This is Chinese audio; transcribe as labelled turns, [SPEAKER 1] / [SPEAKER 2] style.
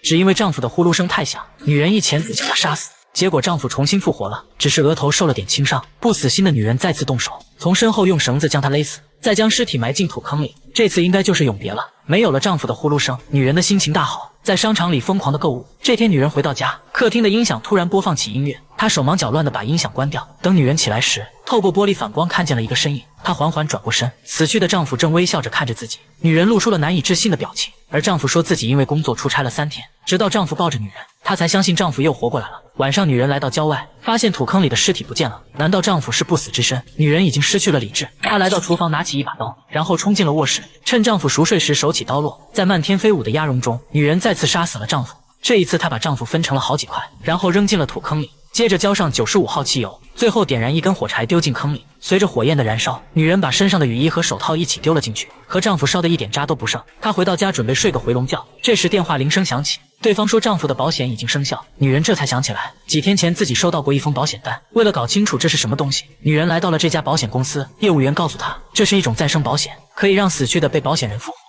[SPEAKER 1] 只因为丈夫的呼噜声太响，女人一钳子将他杀死。结果丈夫重新复活了，只是额头受了点轻伤。不死心的女人再次动手，从身后用绳子将他勒死，再将尸体埋进土坑里。这次应该就是永别了。没有了丈夫的呼噜声，女人的心情大好，在商场里疯狂的购物。这天女人回到家，客厅的音响突然播放起音乐，她手忙脚乱地把音响关掉。等女人起来时，透过玻璃反光看见了一个身影，她缓缓转过身，死去的丈夫正微笑着看着自己。女人露出了难以置信的表情，而丈夫说自己因为工作出差了3天，直到丈夫抱着女人，她才相信丈夫又活过来了。晚上女人来到郊外，发现土坑里的尸体不见了，难道丈夫是不死之身？女人已经失去了理智，她来到厨房拿起一把刀，然后冲进了卧室，趁丈夫熟睡时手起刀落，在漫天飞舞的鸭绒中，女人再次杀死了丈夫。这一次她把丈夫分成了好几块，然后扔进了土坑里，接着浇上95号汽油，最后点燃一根火柴丢进坑里。随着火焰的燃烧，女人把身上的雨衣和手套一起丢了进去，和丈夫烧得一点渣都不剩。她回到家准备睡个回笼觉，这时电话铃声响起，对方说丈夫的保险已经生效。女人这才想起来，几天前自己收到过一封保险单。为了搞清楚这是什么东西，女人来到了这家保险公司，业务员告诉她，这是一种再生保险，可以让死去的被保险人复活。